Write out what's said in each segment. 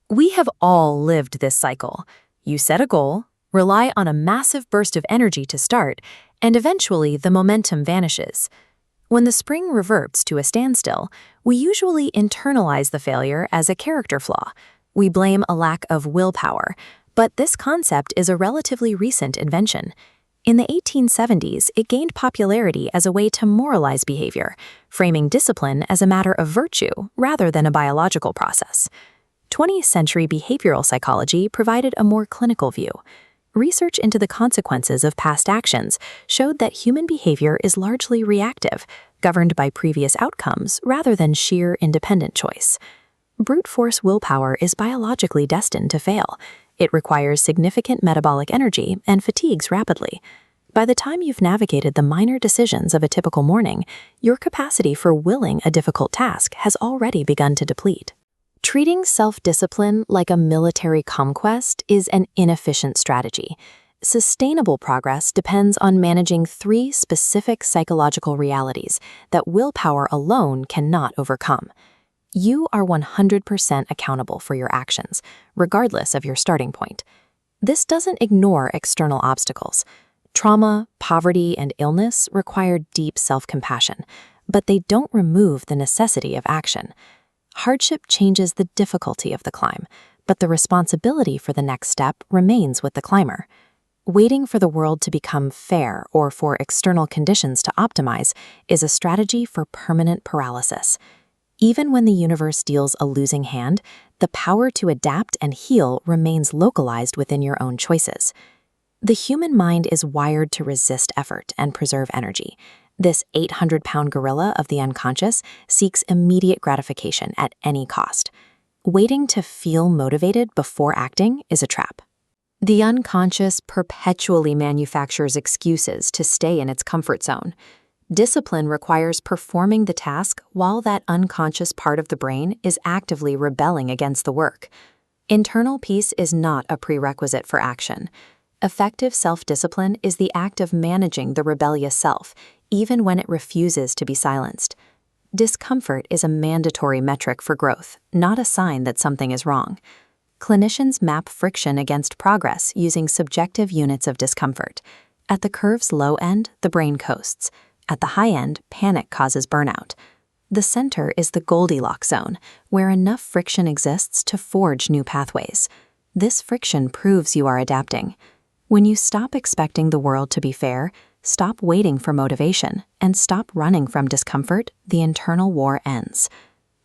We have all lived this cycle. You set a goal, rely on a massive burst of energy to start, and eventually the momentum vanishes. When the spring reverts to a standstill, we usually internalize the failure as a character flaw. We blame a lack of willpower, but this concept is a relatively recent invention. In the 1870s, it gained popularity as a way to moralize behavior, framing discipline as a matter of virtue rather than a biological process. 20th century behavioral psychology provided a more clinical view. Research into the consequences of past actions showed that human behavior is largely reactive, governed by previous outcomes rather than sheer independent choice. Brute force willpower is biologically destined to fail. It requires significant metabolic energy and fatigues rapidly. By the time you've navigated the minor decisions of a typical morning, your capacity for willing a difficult task has already begun to deplete. Treating self-discipline like a military conquest is an inefficient strategy. Sustainable progress depends on managing three specific psychological realities that willpower alone cannot overcome. You are 100% accountable for your actions, regardless of your starting point. This doesn't ignore external obstacles. Trauma, poverty, and illness require deep self-compassion, but they don't remove the necessity of action. Hardship changes the difficulty of the climb, but the responsibility for the next step remains with the climber. Waiting for the world to become fair or for external conditions to optimize is a strategy for permanent paralysis. Even when the universe deals a losing hand, the power to adapt and heal remains localized within your own choices. The human mind is wired to resist effort and preserve energy. This 800-pound gorilla of the unconscious seeks immediate gratification at any cost. Waiting to feel motivated before acting is a trap. The unconscious perpetually manufactures excuses to stay in its comfort zone. Discipline requires performing the task while that unconscious part of the brain is actively rebelling against the work. Internal peace is not a prerequisite for action. Effective self-discipline is the act of managing the rebellious self, even when it refuses to be silenced. Discomfort is a mandatory metric for growth, not a sign that something is wrong. Clinicians map friction against progress using subjective units of discomfort. At the curve's low end, the brain coasts. At the high end, panic causes burnout. The center is the Goldilocks zone, where enough friction exists to forge new pathways. This friction proves you are adapting. When you stop expecting the world to be fair, stop waiting for motivation, and stop running from discomfort, the internal war ends.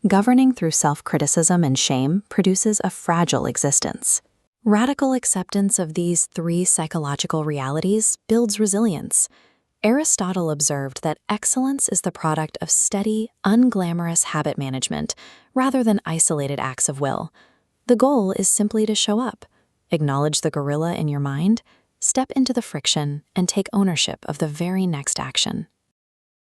Governing through self-criticism and shame produces a fragile existence. Radical acceptance of these three psychological realities builds resilience. Aristotle observed that excellence is the product of steady, unglamorous habit management rather than isolated acts of will. The goal is simply to show up, acknowledge the gorilla in your mind, step into the friction, and take ownership of the very next action.